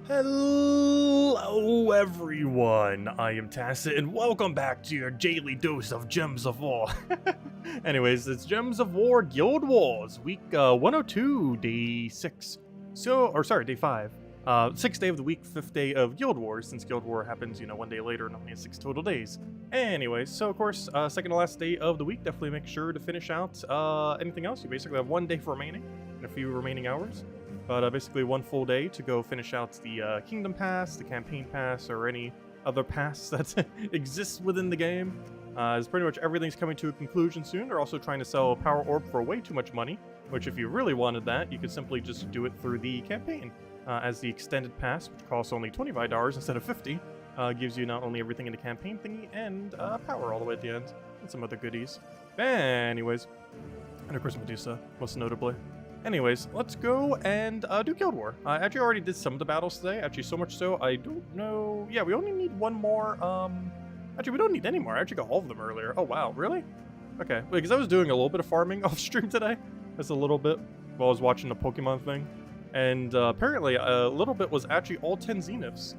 Hello everyone, I am Tacit and welcome back to your daily dose of Gems of War. Anyways, it's Gems of War Guild Wars, week 102, day 6. Day 5. 6th day of the week, 5th day of Guild Wars, since Guild War happens, one day later and only has 6 total days. Anyways, so of course, second to last day of the week, definitely make sure to finish out anything else. You basically have 1 day remaining and a few remaining hours. But basically 1 full day to go finish out the Kingdom Pass, the Campaign Pass, or any other pass that exists within the game. As pretty much everything's coming to a conclusion soon. They're also trying to sell a Power Orb for way too much money, which if you really wanted that, you could simply just do it through the campaign. As the Extended Pass, which costs only $25 instead of $50, gives you not only everything in the campaign thingy, and power all the way at the end, and some other goodies. Anyways, and of course Medusa, most notably. Anyways, let's go and do Guild War. I actually already did some of the battles today, actually so much so, I don't know... Yeah, we only need 1 more, Actually, we don't need any more, I actually got all of them earlier. Oh, wow, really? Okay, because I was doing a little bit of farming off stream today. Just a little bit, while I was watching the Pokemon thing. And apparently, a little bit was actually all 10 Zeniths.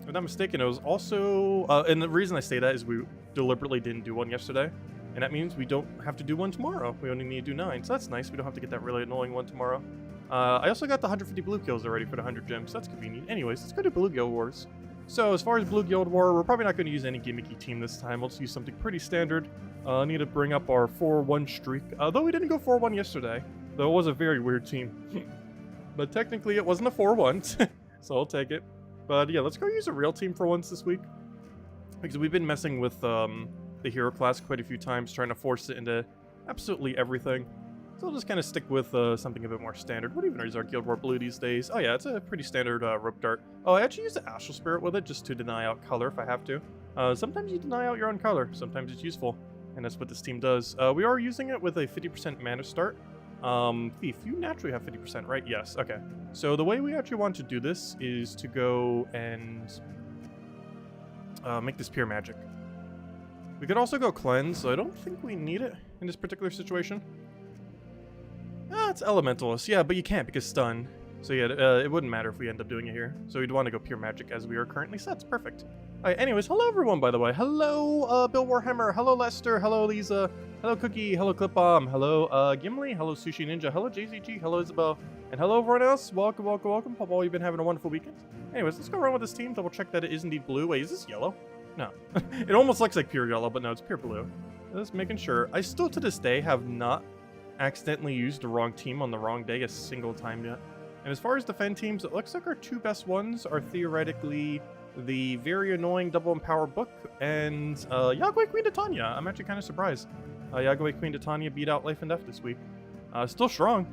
If I'm not mistaken, it was also... and the reason I say that is we deliberately didn't do one yesterday. And that means we don't have to do one tomorrow. We only need to do 9, so that's nice. We don't have to get that really annoying one tomorrow. I also got the 150 blue kills already for the 100 gems, so that's convenient. Anyways, let's go to Blue Guild Wars. So as far as Blue Guild War, we're probably not going to use any gimmicky team this time. Let's use something pretty standard. Need to bring up our 4-1 streak. Though we didn't go 4-1 yesterday, though it was a very weird team. But technically it wasn't a 4-1, so I'll take it. But yeah, let's go use a real team for once this week. Because we've been messing with the hero class quite a few times, trying to force it into absolutely everything. So I'll just kind of stick with something a bit more standard. What even is our Guild War Blue these days? Oh yeah, it's a pretty standard rope dart. Oh, I actually use the Astral Spirit with it just to deny out color if I have to. Sometimes you deny out your own color, sometimes it's useful. And that's what this team does. We are using it with a 50% mana start. Thief, you naturally have 50%, right? Yes, okay. So the way we actually want to do this is to go and make this pure magic. We could also go cleanse, so I don't think we need it in this particular situation. It's elementalist, yeah, but you can't because stun. So yeah, it wouldn't matter if we end up doing it here. So we'd want to go pure magic as we are currently set. Perfect. Alright, anyways, hello everyone, by the way. Hello, Bill Warhammer. Hello, Lester. Hello, Lisa. Hello, Cookie. Hello, Clipbomb. Hello, Gimli. Hello, Sushi Ninja. Hello, JZG. Hello, Isabel. And hello, everyone else. Welcome, welcome, welcome. Hope all you've been having a wonderful weekend. Anyways, let's go around with this team. Double check that it is indeed blue. Wait, is this yellow? No. It almost looks like pure yellow, but no, it's pure blue. Just making sure. I still, to this day, have not accidentally used the wrong team on the wrong day a single time yet. And as far as defend teams, it looks like our 2 best ones are theoretically the very annoying Double Empower Book and Yagway Queen Titania. I'm actually kind of surprised. Yagway Queen Titania beat out Life and Death this week. Still strong.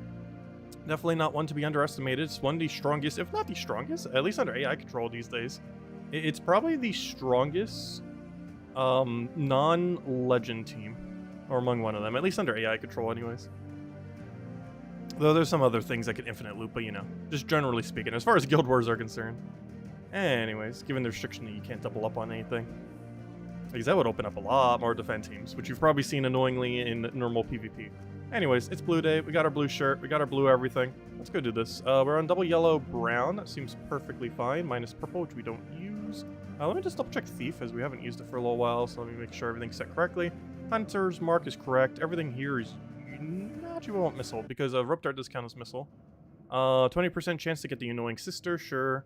Definitely not one to be underestimated. It's one of the strongest, if not the strongest, at least under AI control these days. It's probably the strongest non-legend team, or among one of them, at least under AI control anyways. Though there's some other things that can infinite loop, but just generally speaking, as far as Guild Wars are concerned. Anyways, given the restriction that you can't double up on anything. Because that would open up a lot more defend teams, which you've probably seen annoyingly in normal PvP. Anyways, it's blue day, we got our blue shirt, we got our blue everything. Let's go do this. We're on double yellow brown, that seems perfectly fine, minus purple, which we don't use. Let me just double check Thief, as we haven't used it for a little while, so let me make sure everything's set correctly. Hunter's mark is correct, everything here is... Actually, we won't missile, because rope dart does count as missile. 20% chance to get the annoying sister, sure.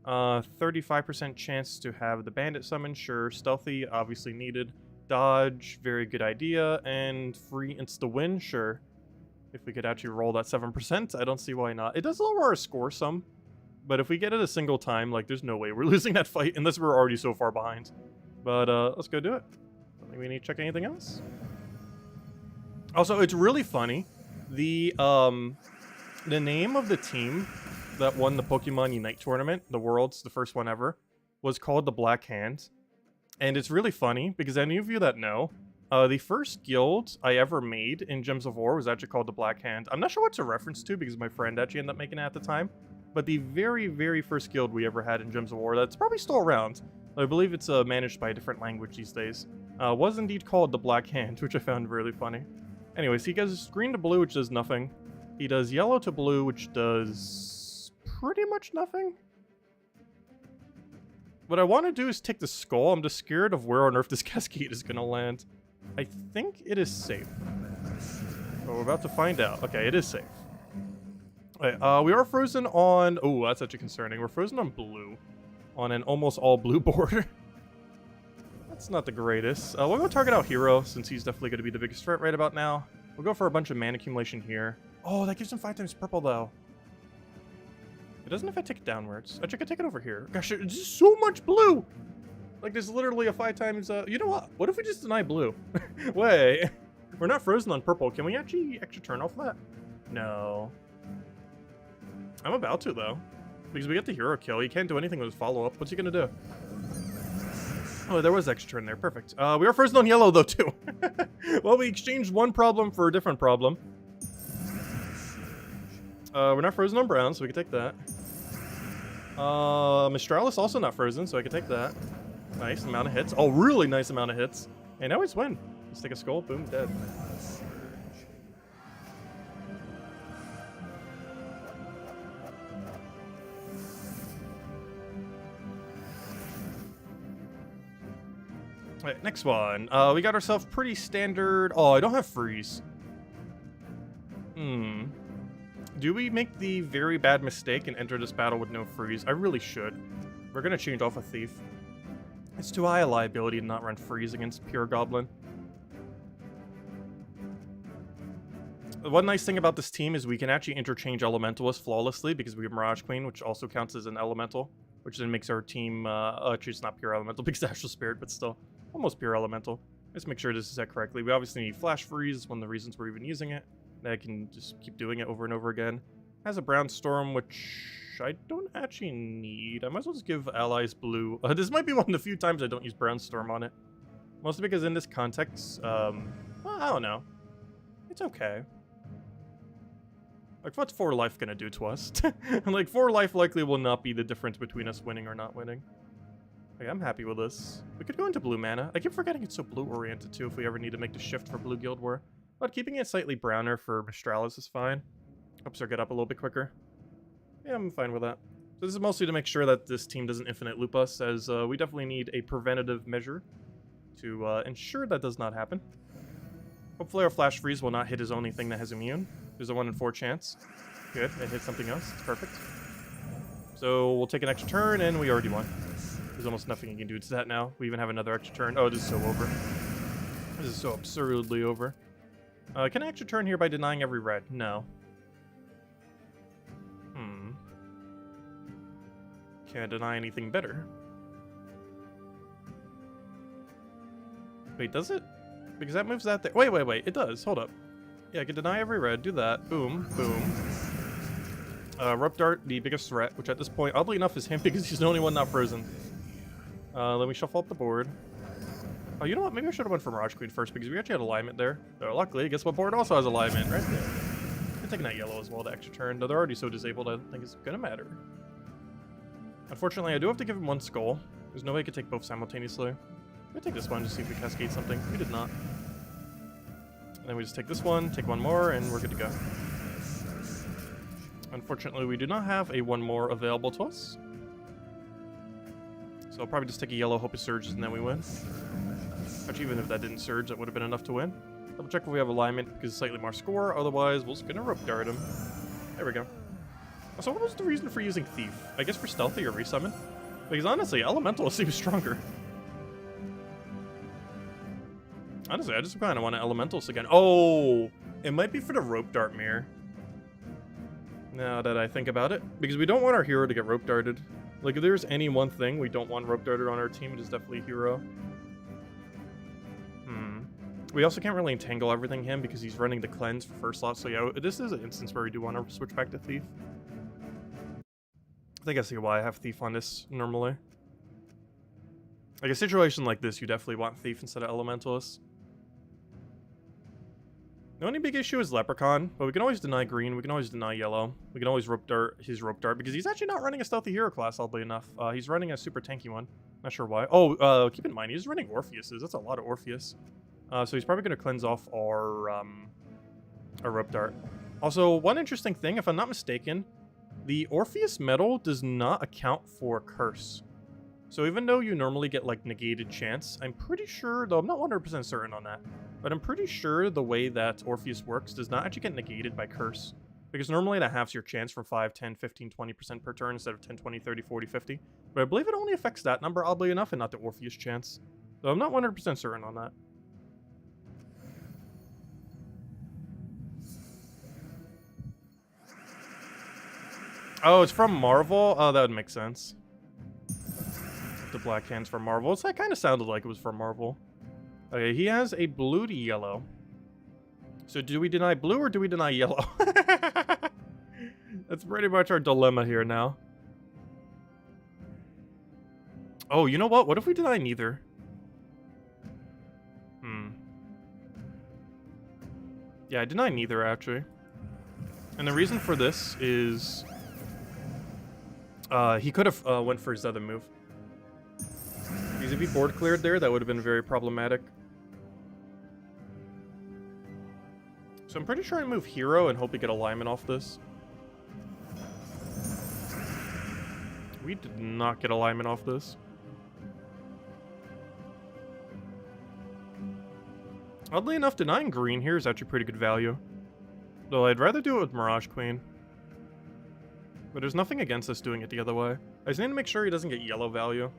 35% chance to have the bandit summon, sure. Stealthy, obviously needed. Dodge, very good idea. And free insta-win, sure. If we could actually roll that 7%, I don't see why not. It does lower our score some, but if we get it a single time, like, there's no way we're losing that fight unless we're already so far behind. But let's go do it. I don't think we need to check anything else. Also, it's really funny. The name of the team that won the Pokemon Unite tournament, the Worlds, the first one ever, was called the Black Hand. And it's really funny, because any of you that know, the first guild I ever made in Gems of War was actually called the Black Hand. I'm not sure what it's a reference to, because my friend actually ended up making it at the time. But the very, very first guild we ever had in Gems of War, that's probably still around. I believe it's managed by a different language these days. Was indeed called the Black Hand, which I found really funny. Anyways, he goes green to blue, which does nothing. He does yellow to blue, which does pretty much nothing. What I want to do is take the skull. I'm just scared of where on earth this cascade is going to land. I think it is safe. But we're about to find out. Okay, it is safe. Alright, we are frozen on... Oh, that's actually concerning. We're frozen on blue. On an almost all blue board. That's not the greatest. We'll go target out Hero, since he's definitely going to be the biggest threat right about now. We'll go for a bunch of mana accumulation here. Oh, that gives him 5 times purple, though. It doesn't if I take it downwards. Actually, I could take it over here. Gosh, there's just so much blue! Like, there's literally a 5 times... you know what? What if we just deny blue? Wait. We're not frozen on purple. Can we actually extra turn off that? No. I'm about to, though. Because we get the hero kill. He can't do anything with his follow-up. What's he gonna do? Oh, there was extra turn there. Perfect. We are frozen on yellow, though, too. Well, we exchanged one problem for a different problem. We're not frozen on brown, so we can take that. Mistralis also not frozen, so I can take that. Nice amount of hits. Oh, really nice amount of hits. And now he's win. Let's take a skull. Boom, dead. Alright, next one. We got ourselves pretty standard... Oh, I don't have freeze. Do we make the very bad mistake and enter this battle with no freeze? I really should. We're gonna change off a thief. It's too high a liability to not run freeze against pure goblin. One nice thing about this team is we can actually interchange elementalists flawlessly because we have Mirage Queen, which also counts as an elemental, which then makes our team, actually it's not pure elemental because it's Astral Spirit, but still almost pure elemental. Let's make sure this is set correctly. We obviously need Flash Freeze, one of the reasons we're even using it. I can just keep doing it over and over again. Has a Brown Storm, which I don't actually need. I might as well just give allies blue. This might be one of the few times I don't use Brown Storm on it. Mostly because in this context, well, I don't know. It's okay. Like, what's 4 life gonna do to us? Like, 4 life likely will not be the difference between us winning or not winning. Like, I'm happy with this. We could go into blue mana. I keep forgetting it's so blue-oriented, too, if we ever need to make the shift for Blue Guild War. But keeping it slightly browner for Mistralis is fine. Helps her get up a little bit quicker. Yeah, I'm fine with that. So this is mostly to make sure that this team doesn't infinite loop us, as we definitely need a preventative measure to ensure that does not happen. Hopefully our Flash Freeze will not hit his only thing that has immune. There's a 1 in 4 chance. Good, it hit something else. It's perfect. So we'll take an extra turn, and we already won. There's almost nothing you can do to that now. We even have another extra turn. Oh, this is so over. This is so absurdly over. Can I extra turn here by denying every red? No. Can I deny anything better? Wait, does it? Because that moves that there. Wait. It does. Hold up. Yeah, I can deny every red. Do that. Boom. Boom. Rope Dart, the biggest threat, which at this point, oddly enough, is him because he's the only one not frozen. Let me shuffle up the board. Oh, you know what? Maybe I should have went for Mirage Queen first because we actually had alignment there. Luckily, guess what board also has alignment right there. I'm taking that yellow as well to extra turn, though they're already so disabled I don't think it's gonna matter. Unfortunately, I do have to give him 1 skull. There's no way I could take both simultaneously. I'm gonna take this one to see if we cascade something. We did not. And then we just take this one, take 1 more, and we're good to go. Unfortunately, we do not have a 1 more available to us. So I'll probably just take a yellow, hope it surges, and then we win. Actually, even if that didn't surge, that would have been enough to win. Double check if we have alignment, because it's slightly more score. Otherwise, we're just gonna rope dart him. There we go. So what was the reason for using Thief? I guess for stealthy or resummon? Because honestly, Elemental seems stronger. Honestly, I just kind of want to Elementals again. Oh! It might be for the rope dart mirror. Now that I think about it. Because we don't want our hero to get rope darted. Like, if there's any one thing we don't want rope darted on our team, it is definitely hero. We also can't really entangle everything him because he's running the cleanse for first slot. So yeah, this is an instance where we do want to switch back to Thief. I think I see why I have Thief on this normally. Like a situation like this, you definitely want Thief instead of Elementalist. The only big issue is Leprechaun, but we can always deny green, we can always deny yellow. We can always rope dart his rope dart because he's actually not running a stealthy hero class, oddly enough. He's running a super tanky one. Not sure why. Oh, keep in mind, he's running Orpheuses. That's a lot of Orpheus. So he's probably going to cleanse off our rope dart. Also, one interesting thing, if I'm not mistaken, the Orpheus medal does not account for curse. So even though you normally get like negated chance, I'm pretty sure, though I'm not 100% certain on that, but I'm pretty sure the way that Orpheus works does not actually get negated by curse. Because normally that halves your chance from 5, 10, 15, 20% per turn instead of 10, 20, 30, 40, 50. But I believe it only affects that number, oddly enough, and not the Orpheus chance. So I'm not 100% certain on that. Oh, it's from Marvel? Oh, that would make sense. The black hand's from Marvel. So that kind of sounded like it was from Marvel. Okay, he has a blue to yellow. So do we deny blue or do we deny yellow? That's pretty much our dilemma here now. Oh, you know what? What if we deny neither? Yeah, I deny neither, actually. And the reason for this is... he could have went for his other move. Because if he board cleared there, that would have been very problematic. So I'm pretty sure I move hero and hope we get alignment off this. We did not get alignment off this. Oddly enough, denying green here is actually pretty good value. Though I'd rather do it with Mirage Queen. But there's nothing against us doing it the other way. I just need to make sure he doesn't get yellow value.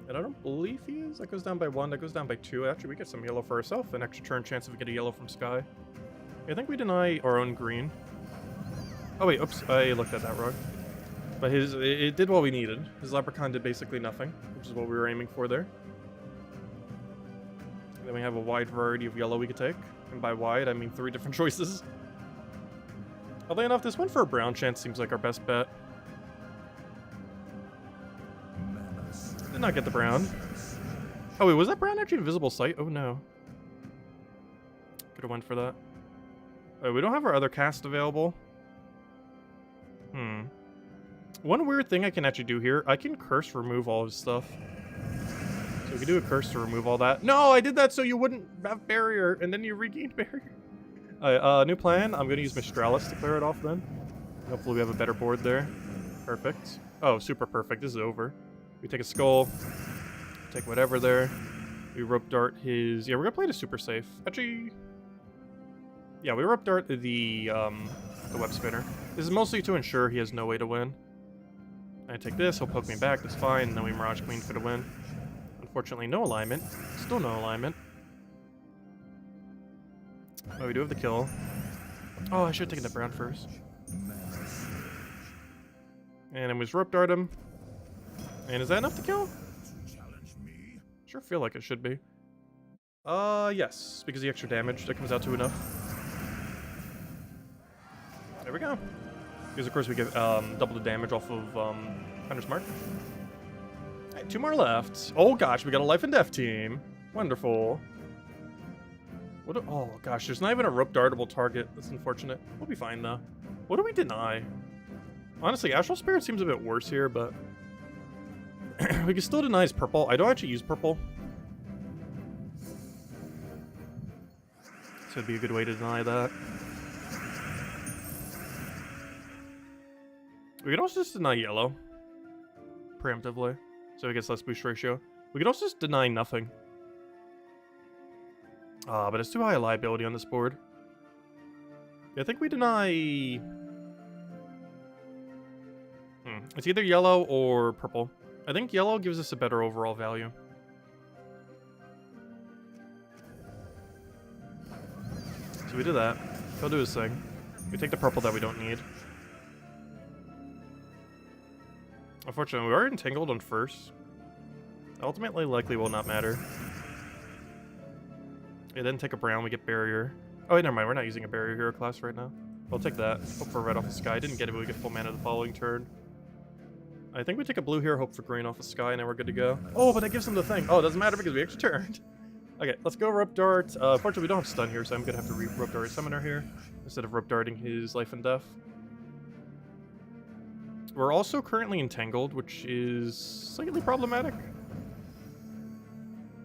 And I don't believe he is. That goes down by 1, that goes down by 2. Actually, we get some yellow for ourselves. An extra turn chance if we get a yellow from Sky. I think we deny our own green. Oh wait, oops, I looked at that wrong. But it did what we needed. His Leprechaun did basically nothing, which is what we were aiming for there. And then we have a wide variety of yellow we could take. And by wide, I mean 3 different choices. Oddly enough, this one for a brown chance seems like our best bet. Did not get the brown. Oh wait, was that brown actually invisible sight? Oh no. Could have went for that. Oh, we don't have our other cast available. One weird thing I can actually do here, I can curse remove all his stuff. So we can do a curse to remove all that. No, I did that so you wouldn't have barrier, and then you regained barrier. New plan. I'm going to use Mistralis to clear it off then. Hopefully we have a better board there. Perfect. Oh, super perfect. This is over. We take a skull. Take whatever there. We rope dart his... Yeah, we're going to play it super safe. Actually... Yeah, we rope dart the web spinner. This is mostly to ensure he has no way to win. I take this, he'll poke me back, that's fine, and then we Mirage Queen for the win. Unfortunately, no alignment. Still no alignment. Oh, we do have the kill. Oh, I should have taken the brown first. And then we just rope dart him. And is that enough to kill? Sure feel like it should be. Yes, because the extra damage, that comes out to enough. There we go. Because of course we get double the damage off of Hunter's Mark. Alright, 2 more left. Oh gosh, we got a life and death team. Wonderful. Oh gosh, there's not even a rope dartable target. That's unfortunate. We'll be fine though. What do we deny? Honestly, Astral Spirit seems a bit worse here, but we can still deny his purple. I don't actually use purple. So it'd be a good way to deny that. We can also just deny yellow. Preemptively. So it gets less boost ratio. We can also just deny nothing. But it's too high a liability on this board. Yeah, I think we deny... It's either yellow or purple. I think yellow gives us a better overall value. So we do that. He'll do his thing. We take the purple that we don't need. Unfortunately, we are entangled on first. Ultimately, likely will not matter. Yeah, then take a brown, we get barrier. Oh, wait, never mind, we're not using a barrier hero class right now. We'll take that. Hope for red off the sky. Didn't get it, but we get full mana the following turn. I think we take a blue here, hope for green off the sky, and then we're good to go. Oh, but that gives him the thing. Oh, it doesn't matter because we actually turned. Okay, let's go rope dart. Unfortunately, we don't have stun here, so I'm gonna have to rope dart summoner here instead of rope darting his life and death. We're also currently entangled, which is slightly problematic.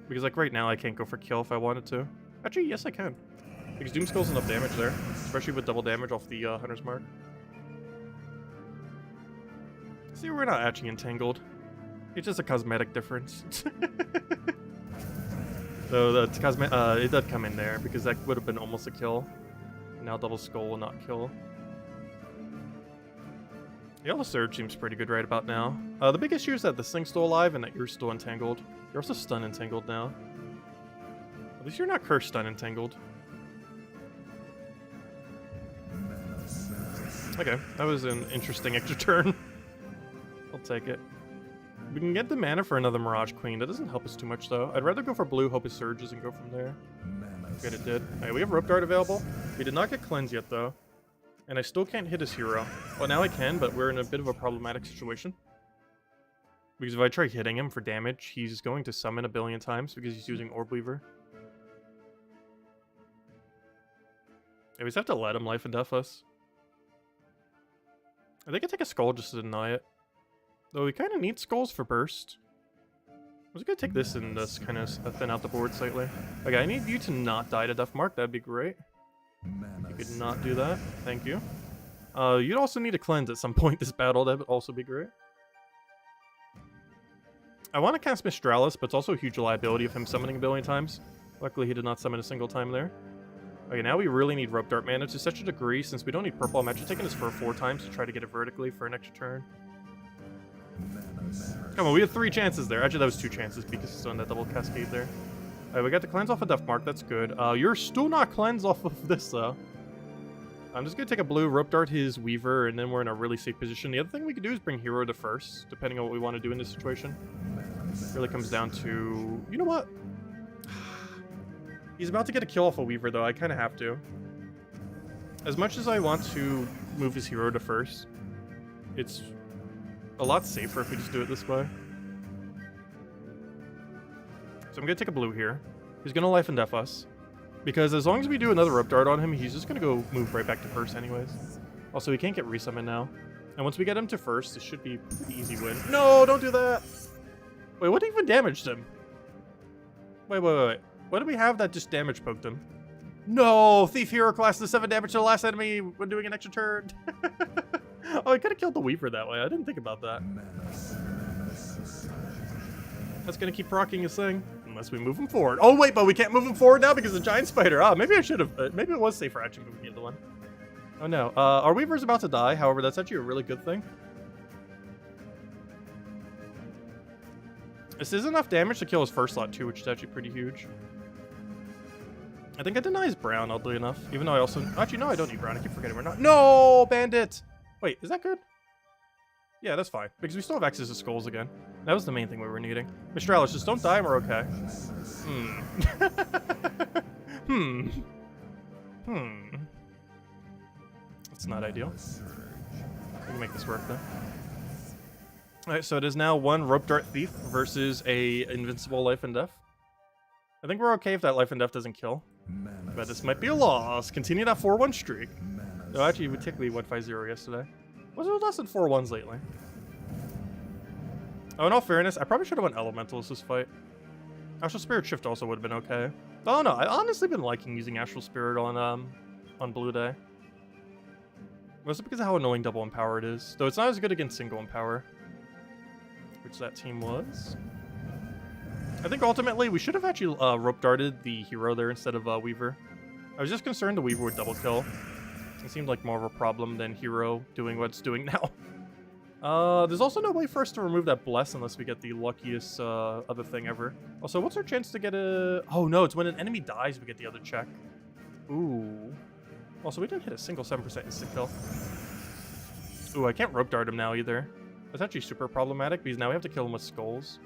Because, like, right now I can't go for kill if I wanted to. Actually, yes, I can. Because Doomskull's enough damage there, especially with double damage off the Hunter's Mark. See, we're not actually entangled. It's just a cosmetic difference. So that's it did come in there because that would have been almost a kill. Now double skull will not kill. Yellow Surge seems pretty good right about now. The big issue is that this thing's still alive and that you're still entangled. You're also stun entangled now. At least you're not curse stun entangled. Okay, that was an interesting extra turn. I'll take it. We can get the mana for another Mirage Queen. That doesn't help us too much, though. I'd rather go for blue, hope it surges, and go from there. Good, it did. Alright, we have Rope Dart available. We did not get Cleanse yet, though. And I still can't hit his hero. Well, now I can, but we're in a bit of a problematic situation. Because if I try hitting him for damage, he's going to summon a billion times because he's using Orb Weaver. I just have to let him life and death us. I think I take a skull just to deny it. Though we kind of need skulls for burst. I was gonna take this and just kind of thin out the board slightly. Okay, I need you to not die to Death Mark. That'd be great. You could not do that. Thank you. You'd also need a cleanse at some point this battle. That would also be great. I want to cast Mistralis, but it's also a huge liability of him summoning a billion times. Luckily, he did not summon a single time there. Okay, now we really need Rope Dart mana to such a degree. Since we don't need purple, I'm actually taking his fur 4 times to try to get it vertically for an extra turn. Come on, we had 3 chances there. Actually, that was 2 chances because it's on that double cascade there. Alright, we got the cleanse off of Death Mark. That's good. You're still not cleansed off of this, though. I'm just going to take a blue, Rope Dart his Weaver, and then we're in a really safe position. The other thing we could do is bring Hero to first, depending on what we want to do in this situation. It really comes down to... You know what? He's about to get a kill off a Weaver, though. I kind of have to. As much as I want to move his hero to first, it's a lot safer if we just do it this way. So I'm going to take a blue here. He's going to life and death us. Because as long as we do another Rope Dart on him, he's just going to go move right back to first anyways. Also, he can't get resummon now. And once we get him to first, it should be a pretty easy win. No, don't do that! Wait, what even damaged him? Wait. What did we have that just damage poked him? No! Thief Hero class to 7 damage to the last enemy when doing an extra turn. Oh, I could have killed the Weaver that way. I didn't think about that. That's going to keep proccing his thing. Unless we move him forward. Oh, wait, but we can't move him forward now because of Giant Spider. Ah, maybe I should have. Maybe it was safer actually moving the other one. Oh, no. Our Weaver's about to die. However, that's actually a really good thing. This is enough damage to kill his first slot, too, which is actually pretty huge. I think I deny his brown, oddly enough. Even though I also... Actually, no, I don't need brown. I keep forgetting we're not... No! Bandit! Wait, is that good? Yeah, that's fine. Because we still have access to skulls again. That was the main thing we were needing. Mistralis, just don't die and we're okay. That's not ideal. We can make this work, though. Alright, so it is now 1 Rope Dart Thief versus a Invincible Life and Death. I think we're okay if that Life and Death doesn't kill. But this might be a loss. Continue that 4-1 streak. No, actually, we technically went 5-0 yesterday. Was it less than 4-1s lately? Oh, in all fairness, I probably should have went Elementals this fight. Astral Spirit Shift also would have been okay. Oh no, I honestly been liking using Astral Spirit on Blue Day. Mostly because of how annoying double Empower it is. Though it's not as good against single Empower. Which that team was. I think ultimately we should have actually Rope Darted the hero there instead of Weaver. I was just concerned the Weaver would double kill. It seemed like more of a problem than hero doing what it's doing now. There's also no way for us to remove that Bless unless we get the luckiest other thing ever. Also, what's our chance to get a... Oh no, it's when an enemy dies we get the other check. Ooh. Also, we didn't hit a single 7% instant kill. Ooh, I can't Rope Dart him now either. That's actually super problematic because now we have to kill him with skulls.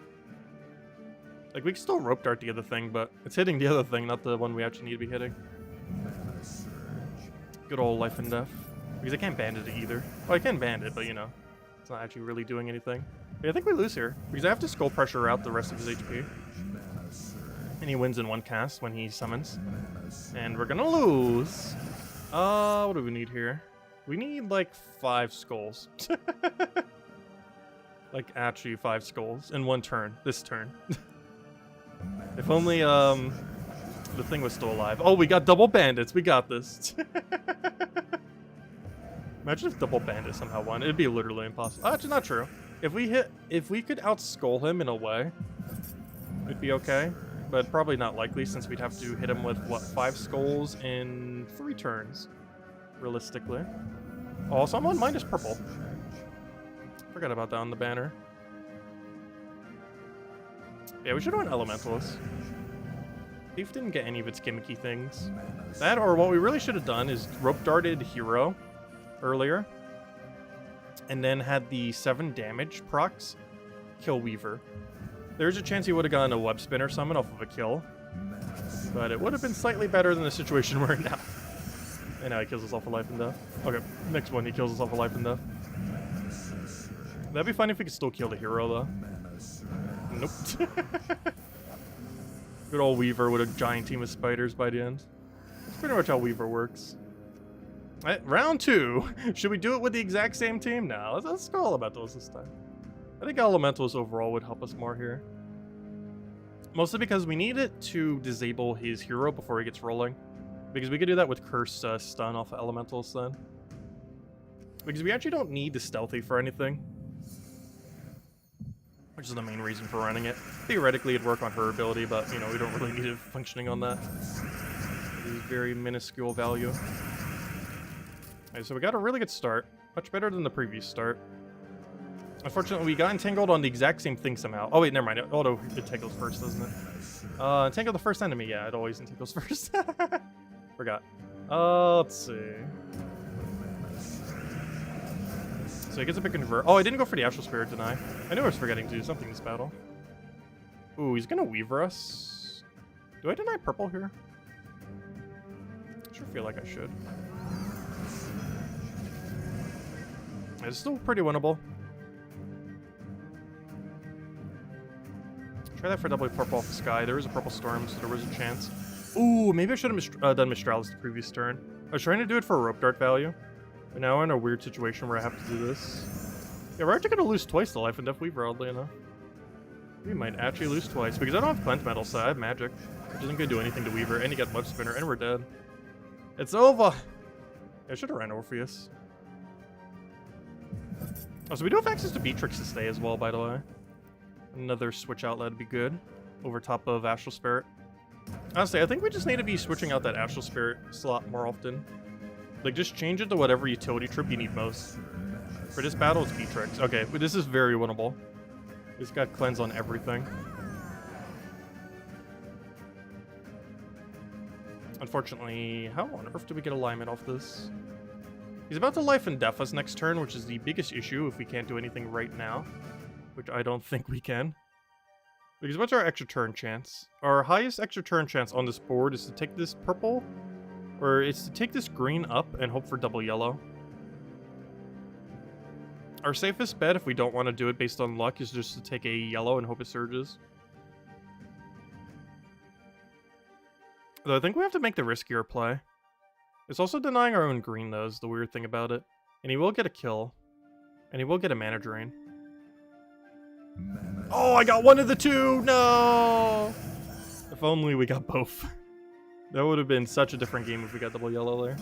Like, we can still Rope Dart the other thing, but it's hitting the other thing, not the one we actually need to be hitting. Good old Life and Death. Because I can't bandit it either. Well, I can bandit, but you know, it's not actually really doing anything. Yeah, I think we lose here. Because I have to Skull Pressure out the rest of his HP. And he wins in 1 cast when he summons. And we're gonna lose. What do we need here? We need like 5 skulls. Like actually 5 skulls in 1 turn. This turn. If only the thing was still alive. Oh, we got double bandits. We got this. Imagine if double bandit somehow won. It'd be literally impossible. Actually, not true. If we could outskull him in a way, it'd be okay. But probably not likely since we'd have to hit him with, what, 5 skulls in 3 turns, realistically. Oh, someone minus purple. Forgot about that on the banner. Yeah, we should have went Elementalist. Thief didn't get any of its gimmicky things. That, or what we really should have done is rope darted Hero earlier. And then had the 7 damage procs kill Weaver. There's a chance he would have gotten a web spinner summon off of a kill. But it would have been slightly better than the situation we're in now. And now he kills himself for life and death. Okay, next one he kills himself for life and death. That'd be fun if we could still kill the hero though. Nope. Good old Weaver with a giant team of spiders by the end. That's pretty much how Weaver works. Right, round 2. Should we do it with the exact same team? No, let's go Elementals this time. I think Elementals overall would help us more here. Mostly because we need it to disable his hero before he gets rolling. Because we could do that with Curse stun off of Elementals then. Because we actually don't need the Stealthy for anything. Which is the main reason for running it. Theoretically it'd work on her ability, but you know, we don't really need it functioning on that. It is very minuscule value. Okay, so we got a really good start. Much better than the previous start. Unfortunately, we got entangled on the exact same thing somehow. Oh wait, never mind. It auto entangles first, doesn't it? Entangle the first enemy. Yeah, it always entangles first. Forgot. Let's see. So he gets a big convert. Oh, I didn't go for the Astral Spirit deny. I knew I was forgetting to do something this battle. Ooh, he's gonna Weaver us. Do I deny purple here? I sure feel like I should. It's still pretty winnable. Try that for doubly purple off the sky. There is a purple storm, so there was a chance. Ooh, maybe I should have done Mistralis the previous turn. I was trying to do it for a rope dart value. But now we're in a weird situation where I have to do this. Yeah, we're actually going to lose twice the life and death Weaver, oddly enough. We might actually lose twice, because I don't have Cleanse Metal, so I have Magic. Which isn't going to do anything to Weaver, and he got Web Spinner, and we're dead. It's over! I should have ran Orpheus. Oh, so we do have access to Beatrix to stay as well, by the way. Another switch outlet would be good. Over top of Astral Spirit. Honestly, I think we just need to be switching out that Astral Spirit slot more often. Like, just change it to whatever utility trip you need most. For this battle, it's Beatrix. Okay, but this is very winnable. He's got Cleanse on everything. Unfortunately, how on earth do we get alignment off this? He's about to life and death us next turn, which is the biggest issue if we can't do anything right now. Which I don't think we can. Because what's our extra turn chance? Our highest extra turn chance on this board is to take this purple, or it's to take this green up and hope for double yellow. Our safest bet, if we don't want to do it based on luck, is just to take a yellow and hope it surges. Though I think we have to make the riskier play. It's also denying our own green, though, is the weird thing about it. And he will get a kill. And he will get a mana drain. Oh, I got one of the two! No! If only we got both. That would have been such a different game if we got double yellow there.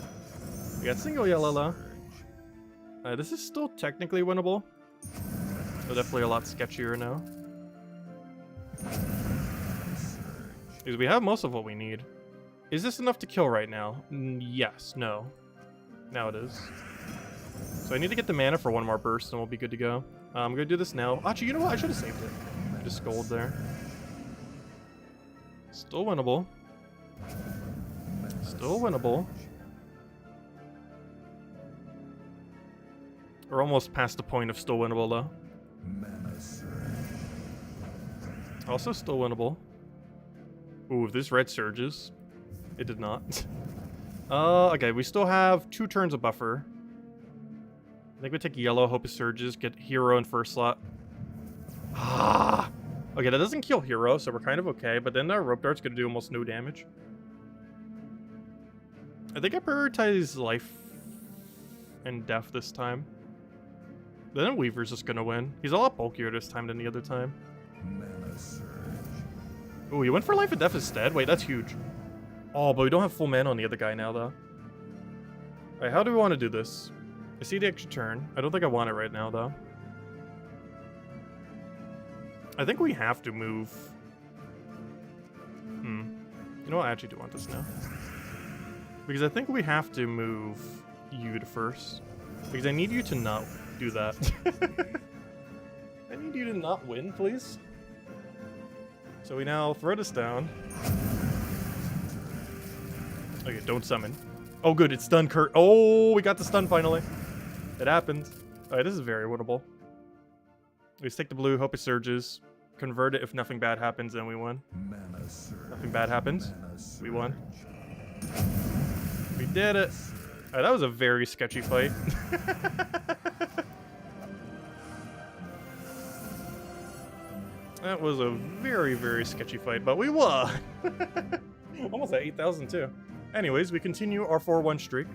We got single yellow, though. This is still technically winnable. But definitely a lot sketchier now. Because we have most of what we need. Is this enough to kill right now? Yes. No. Now it is. So I need to get the mana for one more burst and we'll be good to go. I'm going to do this now. Actually, you know what? I should have saved it. I just scolded there. Still winnable. Still winnable. We're almost past the point of still winnable, though. Also still winnable. Ooh, if this red surges. It did not. Okay, we still have 2 turns of buffer. I think we take yellow, hope it surges, get hero in first slot. Ah! Okay, that doesn't kill hero, so we're kind of okay, but then our rope dart's gonna do almost no damage. I think I prioritize life and death this time. Then Weaver's just gonna win. He's a lot bulkier this time than the other time. Oh, he went for life and death instead? Wait, that's huge. Oh, but we don't have full mana on the other guy now, though. Alright, how do we want to do this? I see the extra turn. I don't think I want it right now, though. I think we have to move. You know what? I actually do want this now. Because I think we have to move you to first. Because I need you to not do that. I need you to not win, please. So we now throw this down. Okay, don't summon. Oh good, it's stun Kurt. Oh, we got the stun finally. It happened. Alright, this is very winnable. We just take the blue, hope it surges. Convert it if nothing bad happens, then we win. Nothing bad happens. We won. We did it. Alright, that was a very sketchy fight. That was a very, very sketchy fight, but we won! Almost at 8,000 too. Anyways, we continue our 4-1 streak.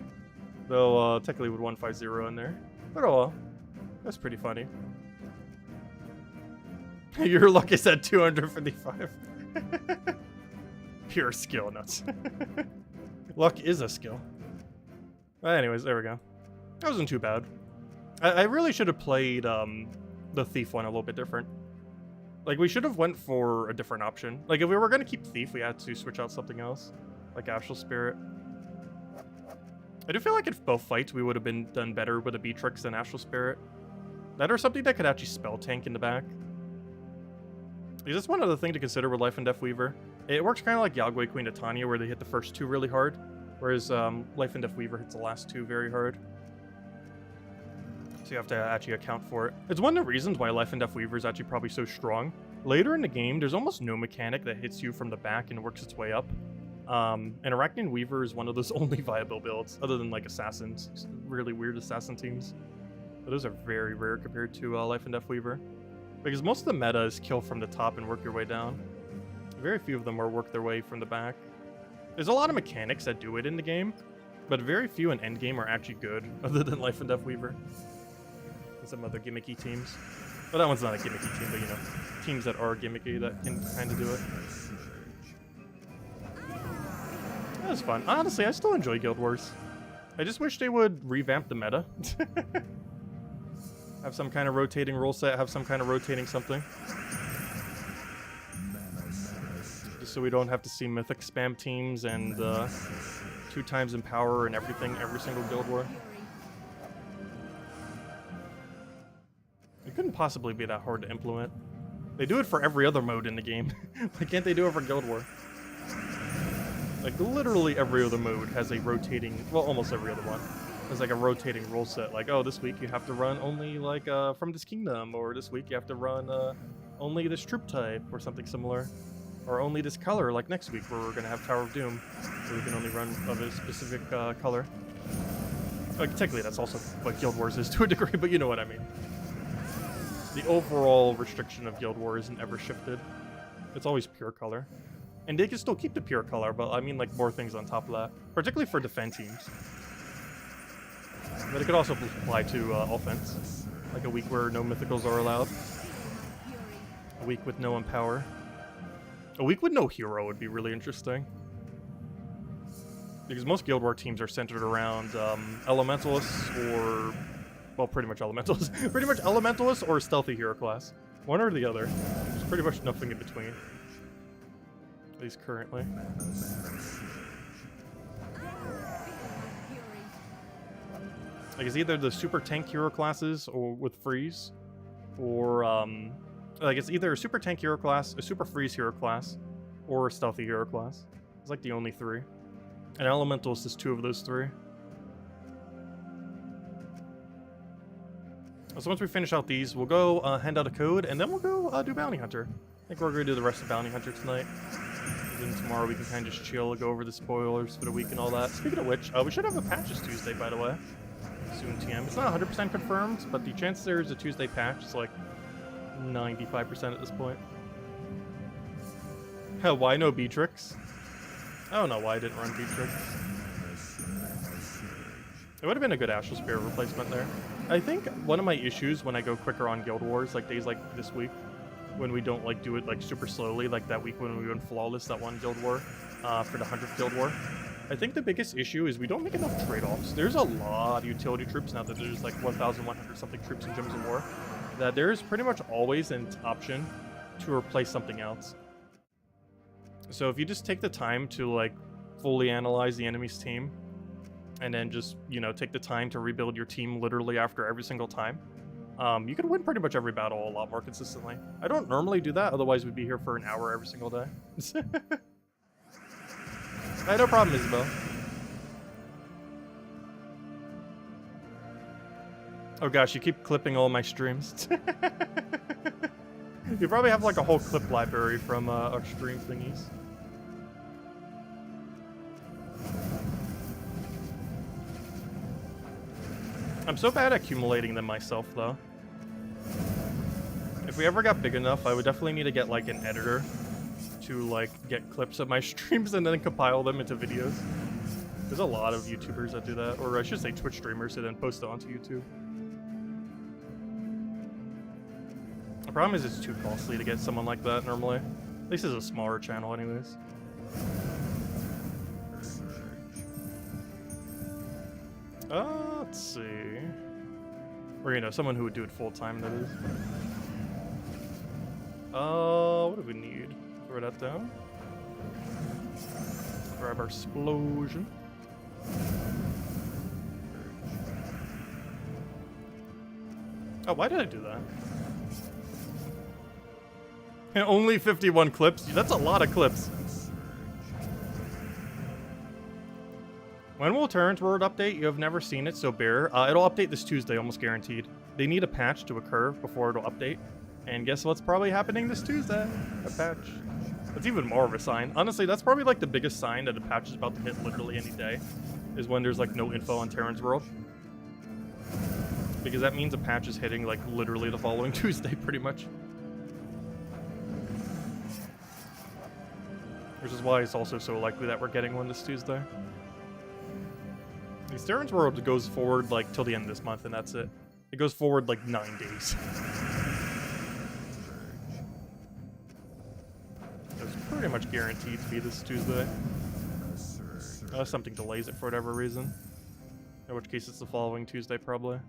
Though, technically with 150 in there. But oh well. That's pretty funny. Your luck is at 255. Pure skill nuts. Luck is a skill. But anyways, there we go. That wasn't too bad. I really should have played the Thief one a little bit different. Like, we should have went for a different option. Like, if we were going to keep Thief, we had to switch out something else. Like Astral Spirit. I do feel like if both fights, we would have been done better with a Beatrix than Astral Spirit. That or something that could actually spell tank in the back. Is this one other thing to consider with Life and Death Weaver? It works kind of like Yagway Queen of Tanya, where they hit the first two really hard, whereas Life and Death Weaver hits the last two very hard. So you have to actually account for it. It's one of the reasons why Life and Death Weaver is actually probably so strong. Later in the game, there's almost no mechanic that hits you from the back and works its way up. And Arachnian Weaver is one of those only viable builds, other than like Assassins, really weird Assassin teams. But those are very rare compared to Life and Death Weaver. Because most of the meta is kill from the top and work your way down. Very few of them are work their way from the back. There's a lot of mechanics that do it in the game, but very few in endgame are actually good, other than Life and Death Weaver. And some other gimmicky teams. Well, that one's not a gimmicky team, but you know, teams that are gimmicky that can kind of do it. That was fun. Honestly, I still enjoy Guild Wars. I just wish they would revamp the meta. Have some kind of rotating rule set, have some kind of rotating something. Just so we don't have to see Mythic spam teams and 2 times in power and everything, every single Guild War. It couldn't possibly be that hard to implement. They do it for every other mode in the game. Why can't they do it for Guild War? Like, literally every other mode has a rotating, well, almost every other one. There's like a rotating rule set, like, oh, this week you have to run only like from this kingdom, or this week you have to run only this troop type, or something similar, or only this color, like next week where we're gonna have Tower of Doom, so we can only run of a specific color. Like, technically that's also what Guild Wars is to a degree, but you know what I mean. The overall restriction of Guild War isn't ever shifted. It's always pure color. And they can still keep the pure color, but I mean like more things on top of that, particularly for defense teams. But it could also apply to offense. Like a week where no mythicals are allowed. A week with no empower. A week with no hero would be really interesting. Because most Guild War teams are centered around Elementalists or... well, pretty much Elementalists. Pretty much Elementalists or Stealthy Hero class. One or the other. There's pretty much nothing in between. At least currently. Like, it's either the super tank hero classes or with freeze, or like it's either a super tank hero class, a super freeze hero class, or a stealthy hero class. It's like the only 3. And Elementalist is 2 of those 3. So once we finish out these, we'll go hand out a code, and then we'll go do Bounty Hunter. I think we're going to do the rest of Bounty Hunter tonight. And then tomorrow we can kind of just chill, go over the spoilers for the week and all that. Speaking of which, we should have a patch this Tuesday, by the way. Soon TM. It's not 100% confirmed, but the chance there is a Tuesday patch is like 95% at this point. Hell, why no Beatrix? I don't know why I didn't run Beatrix. It would have been a good Astral Spirit replacement there. I think one of my issues when I go quicker on Guild Wars, like days like this week, when we don't like do it like super slowly, like that week when we went flawless, that one Guild War, for the 100th Guild War. I think the biggest issue is we don't make enough trade-offs. There's a lot of utility troops now that there's like 1,100 something troops in Gems of War, that there's pretty much always an option to replace something else. So if you just take the time to like fully analyze the enemy's team, and then just, you know, take the time to rebuild your team literally after every single time, you can win pretty much every battle a lot more consistently. I don't normally do that, otherwise we'd be here for an hour every single day. I had no problem, Isabel. Oh gosh, you keep clipping all my streams. You probably have like a whole clip library from our stream thingies. I'm so bad at accumulating them myself, though. If we ever got big enough, I would definitely need to get like an editor to like get clips of my streams and then compile them into videos. There's a lot of YouTubers that do that, or I should say Twitch streamers who then post it onto YouTube. The problem is it's too costly to get someone like that normally. At least it's a smaller channel anyways. Let's see. Or, you know, someone who would do it full time, that is. What do we need? Throw that down. Grab our explosion. Oh, why did I do that? And only 51 clips? That's a lot of clips. When will RimWorld update? You have never seen it, so bear. It'll update this Tuesday, almost guaranteed. They need a patch to occur before it'll update. And guess what's probably happening this Tuesday? A patch. That's even more of a sign. Honestly, that's probably like the biggest sign that a patch is about to hit literally any day. Is when there's like no info on RimWorld. Because that means a patch is hitting like literally the following Tuesday, pretty much. Which is why it's also so likely that we're getting one this Tuesday. RimWorld goes forward like till the end of this month, and that's it. It goes forward like 9 days. It's pretty much guaranteed to be this Tuesday. Unless something delays it for whatever reason. In which case it's the following Tuesday, probably.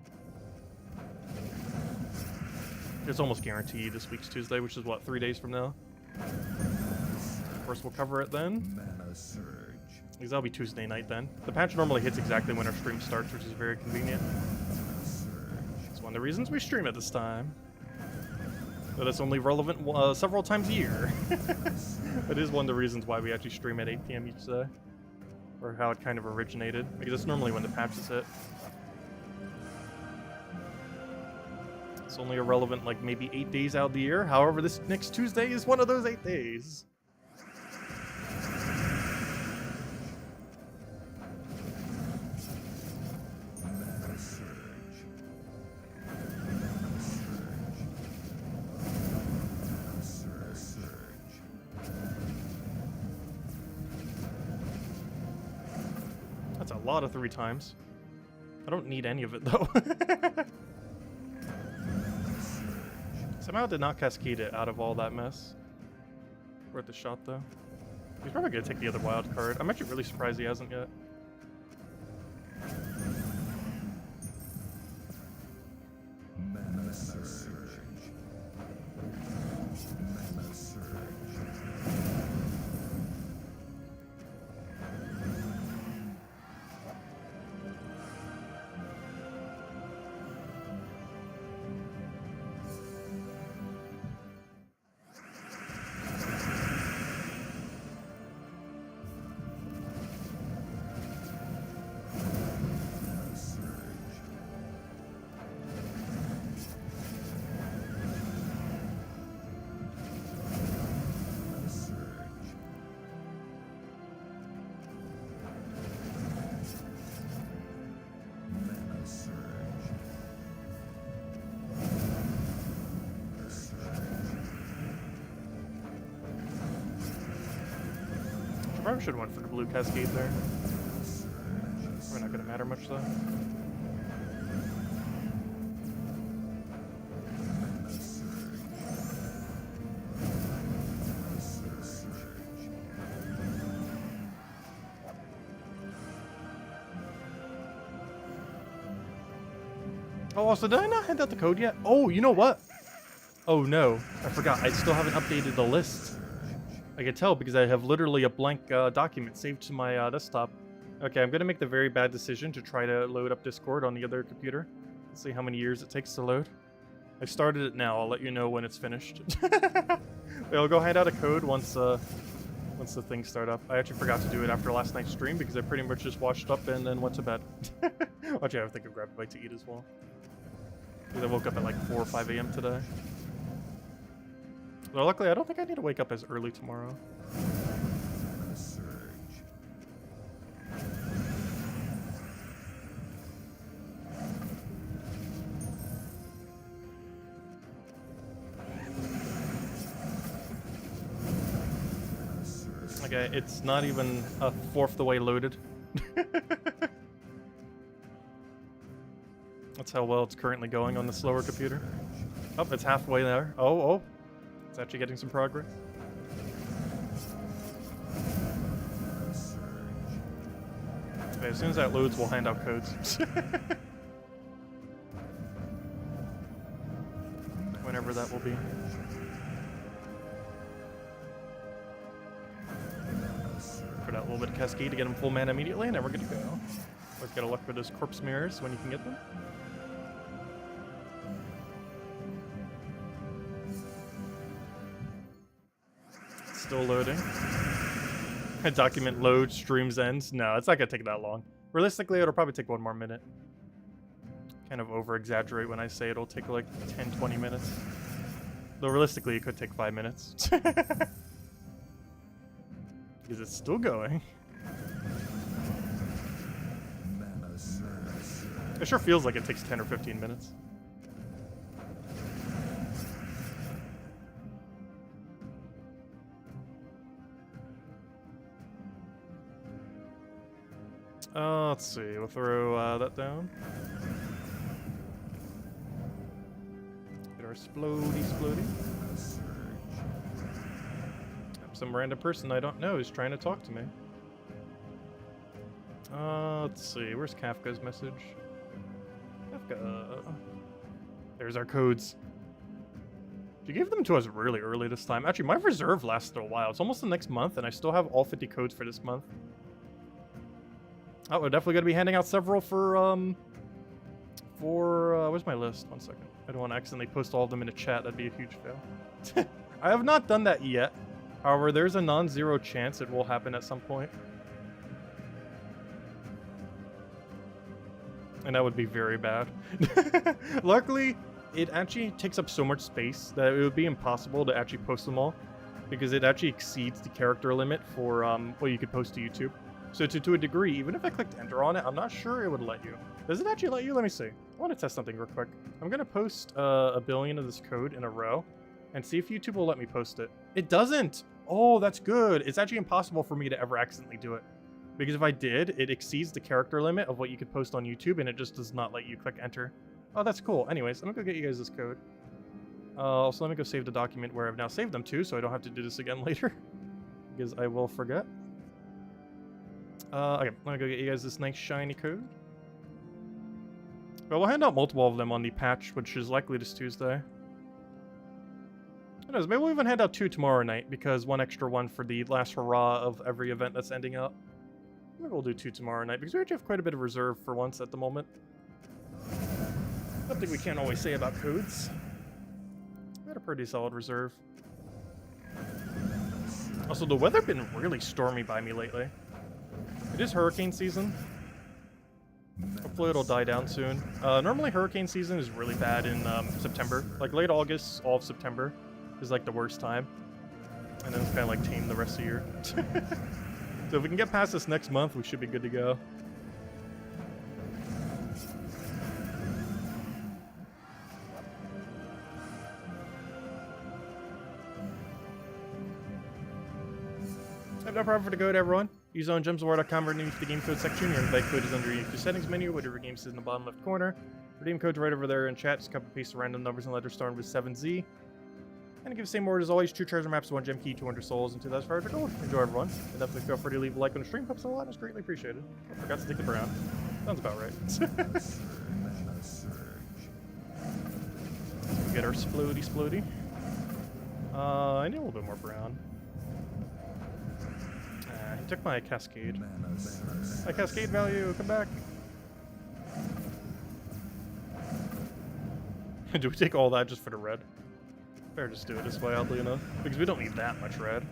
It's almost guaranteed this week's Tuesday, which is what, 3 days from now? Of course, we'll cover it then. Because that'll be Tuesday night then. The patch normally hits exactly when our stream starts, which is very convenient. It's one of the reasons we stream at this time. But it's only relevant several times a year. It is one of the reasons why we actually stream at 8 PM each day. Or how it kind of originated. Because it's normally when the patches hit. It's only irrelevant like maybe 8 days out of the year. However, this next Tuesday is one of those 8 days. That's a lot of 3 times. I don't need any of it though. Somehow did not cascade it out of all that mess. Worth the shot though. He's probably gonna take the other wild card. I'm actually really surprised he hasn't yet. Probably should have went for the blue cascade there. Probably not gonna matter much though. Oh, also, did I not hand out the code yet? Oh, you know what? Oh no, I forgot. I still haven't updated the list. I can tell because I have literally a blank document saved to my desktop. Okay, I'm gonna make the very bad decision to try to load up Discord on the other computer. Let's see how many years it takes to load. I started it now. I'll let you know when it's finished. Wait, I'll go hand out a code once the things start up. I actually forgot to do it after last night's stream because I pretty much just washed up and then went to bed. Actually, I think I grabbed a bite to eat as well. Because I woke up at like 4 or 5 a.m. today. Well, luckily, I don't think I need to wake up as early tomorrow. Okay, it's not even a fourth the way loaded. That's how well it's currently going on the slower computer. Oh, it's halfway there. Oh. It's actually getting some progress. Okay, as soon as that loads, we'll hand out codes. Whenever that will be. Put out a little bit of Kaki to get him full mana immediately, and then we're good to go. Always gotta look for those corpse mirrors when you can get them. Still loading. Document load, streams ends. No, it's not gonna take that long. Realistically, it'll probably take 1 more minute. Kind of over-exaggerate when I say it'll take like 10-20 minutes. Though realistically, it could take 5 minutes. Because it's still going. It sure feels like it takes 10 or 15 minutes. Let's see, we'll throw that down. Get our splody. Some random person I don't know is trying to talk to me. Let's see, where's Kafka's message? Kafka. There's our codes. She gave them to us really early this time. Actually, my reserve lasted a while. It's almost the next month, and I still have all 50 codes for this month. Oh, we're definitely going to be handing out several for where's my list? 1 second. I don't want to accidentally post all of them in a chat. That'd be a huge fail. I have not done that yet. However, there's a non-zero chance it will happen at some point. And that would be very bad. Luckily, it actually takes up so much space that it would be impossible to actually post them all. Because it actually exceeds the character limit for what you could post to YouTube. So to a degree, even if I clicked enter on it, I'm not sure it would let you. Does it actually let you? Let me see. I want to test something real quick. I'm going to post 1 billion of this code in a row and see if YouTube will let me post it. It doesn't! Oh, that's good. It's actually impossible for me to ever accidentally do it. Because if I did, it exceeds the character limit of what you could post on YouTube and it just does not let you click enter. Oh, that's cool. Anyways, I'm going to go get you guys this code. Also, let me go save the document where I've now saved them to so I don't have to do this again later. Because I will forget. Okay, I'm gonna go get you guys this nice shiny code. But we'll hand out multiple of them on the patch, which is likely this Tuesday. Who knows, maybe we'll even hand out 2 tomorrow night, because 1 extra one for the last hurrah of every event that's ending up. Maybe we'll do 2 tomorrow night, because we actually have quite a bit of reserve for once at the moment. Something we can't always say about codes. We had a pretty solid reserve. Also, the weather's been really stormy by me lately. It is hurricane season. Hopefully it'll die down soon. Normally hurricane season is really bad in September. Like late August, all of September is like the worst time. And then it's kind of like tame the rest of the year. So if we can get past this next month, we should be good to go. I have no problem for the code, everyone. Use on gemsofwar.com underneath the game code section. Your invite code is underneath the settings menu. Whatever game is in the bottom left corner. Redeem code's right over there in chat. Just copy and paste the random numbers and letters starting with 7Z. And give the same word as always. 2 treasure maps, 1 gem key, 200 souls, and 2,000 fire for gold. Enjoy, everyone. And definitely feel free to leave a like on the stream. Helps a lot. It's greatly appreciated. I forgot to stick the brown. Sounds about right. We get our splody. I need a little bit more brown. He took my cascade. My cascade value, come back. Do we take all that just for the red? Better just do it this way, oddly enough. Because we don't need that much red.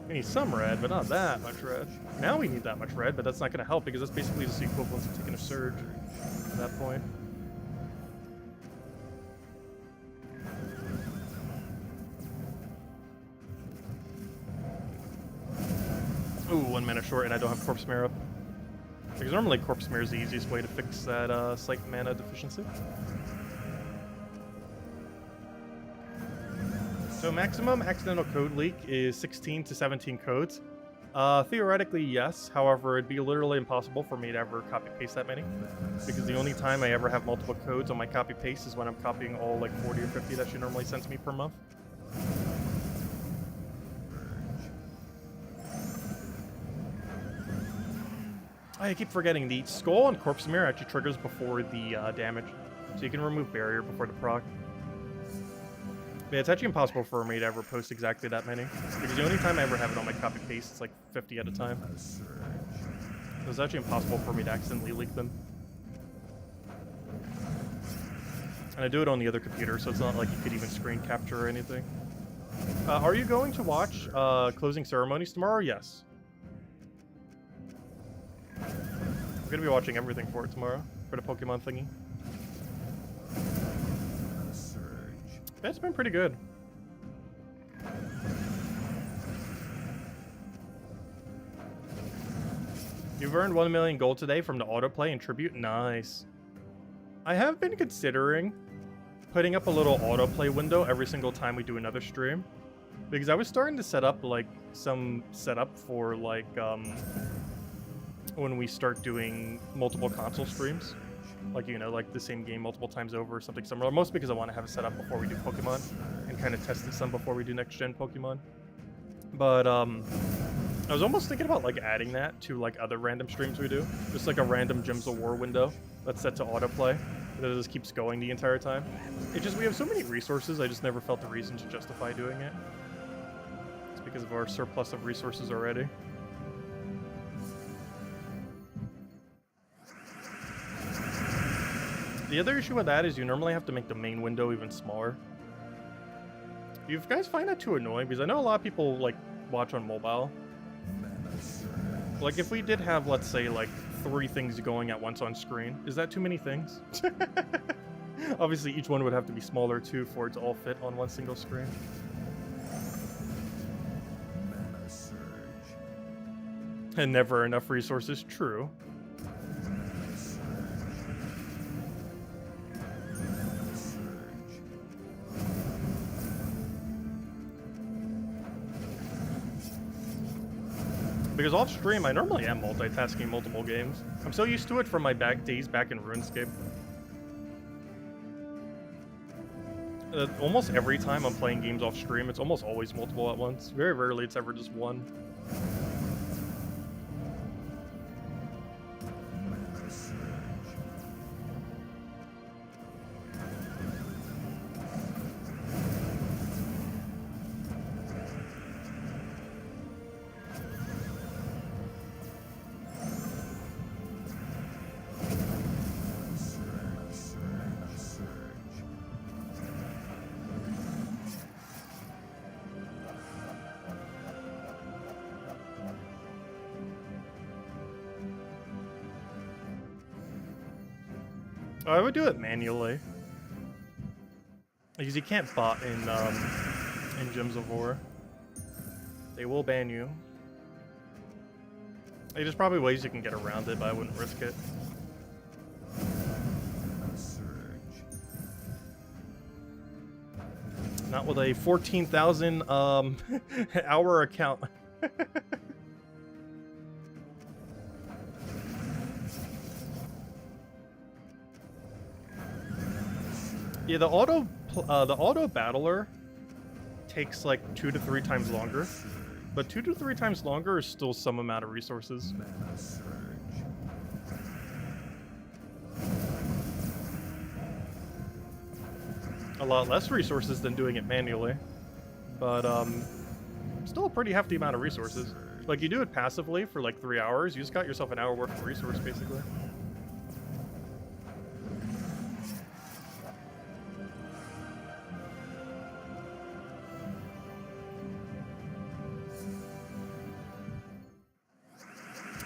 We need some red, but not that much red. Now we need that much red, but that's not going to help because that's basically just the equivalent of taking a surge at that point. Ooh, 1 mana short and I don't have Corpse Mirror up. Because normally Corpse Mirror is the easiest way to fix that slight mana deficiency. So maximum accidental code leak is 16 to 17 codes. Theoretically, yes. However, it'd be literally impossible for me to ever copy-paste that many. Because the only time I ever have multiple codes on my copy-paste is when I'm copying all like 40 or 50 that she normally sends me per month. I keep forgetting the Skull on Corpse Mirror actually triggers before the damage. So you can remove Barrier before the proc. Yeah, it's actually impossible for me to ever post exactly that many. Because the only time I ever have it on my copy-paste, it's like 50 at a time. So it's actually impossible for me to accidentally leak them. And I do it on the other computer, so it's not like you could even screen capture or anything. Are you going to watch closing ceremonies tomorrow? Yes. I'm going to be watching everything for it tomorrow, for the Pokemon thingy. It's been pretty good. You've earned 1 million gold today from the autoplay and tribute. Nice. I have been considering putting up a little autoplay window every single time we do another stream. Because I was starting to set up like some setup for like when we start doing multiple console streams. Like, you know, like the same game multiple times over or something similar. Mostly because I want to have it set up before we do Pokemon and kind of test it some before we do next-gen Pokemon. But, I was almost thinking about, like, adding that to, like, other random streams we do. Just, like, a random Gems of War window that's set to autoplay. That just keeps going the entire time. It's just, we have so many resources, I just never felt the reason to justify doing it. It's because of our surplus of resources already. The other issue with that is you normally have to make the main window even smaller. Do you guys find that too annoying? Because I know a lot of people, like, watch on mobile. Like, if we did have, let's say, like, 3 things going at once on screen, is that too many things? Obviously, each one would have to be smaller, too, for it to all fit on one single screen. And never enough resources, true. Because off stream, I normally am multitasking multiple games. I'm so used to it from my days back in RuneScape. Almost every time I'm playing games off stream, it's almost always multiple at once. Very rarely it's ever just one. I would do it manually. Because you can't bot in Gems of War. They will ban you. There's probably ways you can get around it, but I wouldn't risk it. Not with a 14,000 hour account. Yeah, the auto battler takes like 2 to 3 times longer, but 2 to 3 times longer is still some amount of resources. A lot less resources than doing it manually, but still a pretty hefty amount of resources. Like, you do it passively for like 3 hours, you just got yourself an hour worth of resource, basically.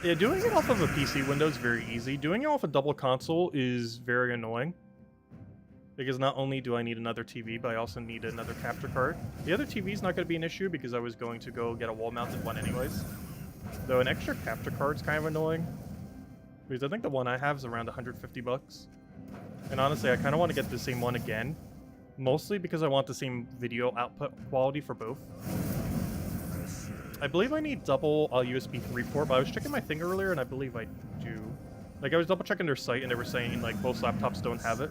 Yeah, doing it off of a PC window is very easy. Doing it off a double console is very annoying. Because not only do I need another TV, but I also need another capture card. The other TV is not going to be an issue because I was going to go get a wall-mounted one anyways. Though an extra capture card is kind of annoying. Because I think the one I have is around 150 bucks. And honestly, I kind of want to get the same one again. Mostly because I want the same video output quality for both. I believe I need double USB 3 port, but I was checking my thing earlier and I believe I do. Like, I was double checking their site and they were saying like most laptops don't have it.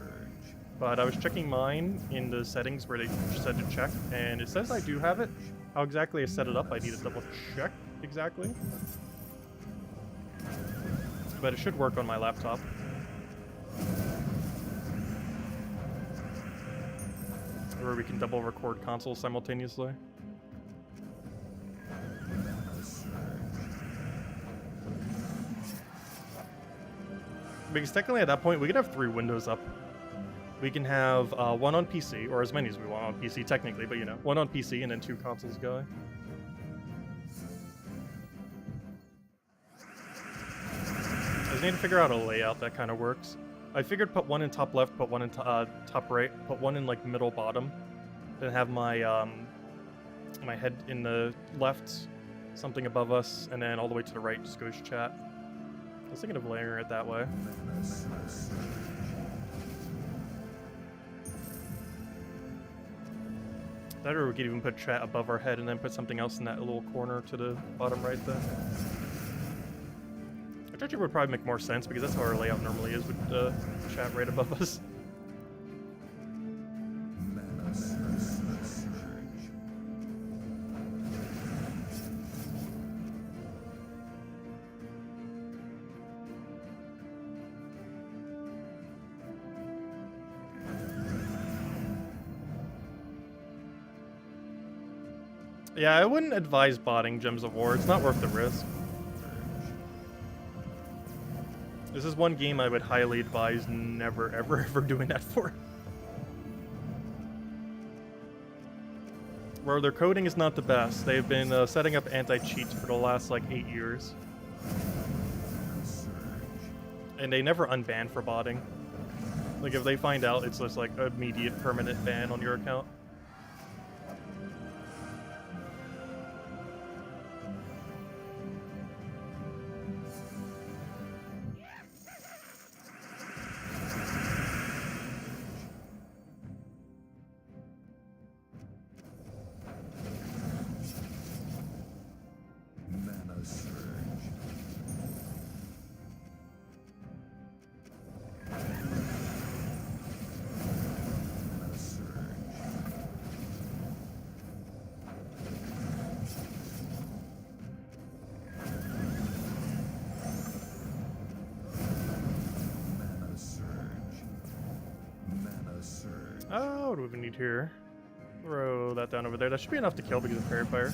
But I was checking mine in the settings where they said to check, and it says I do have it. How exactly I set it up, I need to double check exactly. But it should work on my laptop. Where we can double record consoles simultaneously. Because technically at that point we could have 3 windows up. We can have one on PC, or as many as we want on PC technically, but you know, one on PC and then 2 consoles going. I just need to figure out a layout that kind of works. I figured put one in top left, put one in top right, put one in like middle bottom, then have my my head in the left, something above us, and then all the way to the right just goes chat. I was thinking of layering it that way. That, or we could even put chat above our head and then put something else in that little corner to the bottom right there. Which actually would probably make more sense because that's how our layout normally is with chat right above us. Yeah, I wouldn't advise botting Gems of War. It's not worth the risk. This is one game I would highly advise never, ever, ever doing that for. Where their coding is not the best. They've been setting up anti-cheats for the last, like, 8 years. And they never unban for botting. Like, if they find out, it's just, like, immediate permanent ban on your account. Oh, what do we even need here? Throw that down over there. That should be enough to kill because of Fairy Fire.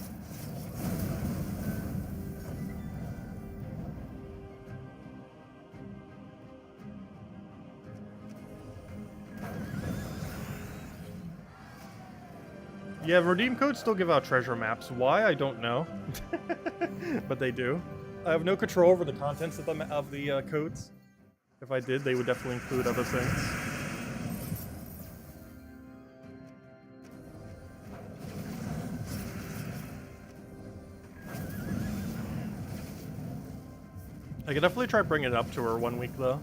Yeah, redeem codes still give out treasure maps. Why? I don't know. But they do. I have no control over the contents of the codes. If I did, they would definitely include other things. I could definitely try bringing it up to her 1 week, though.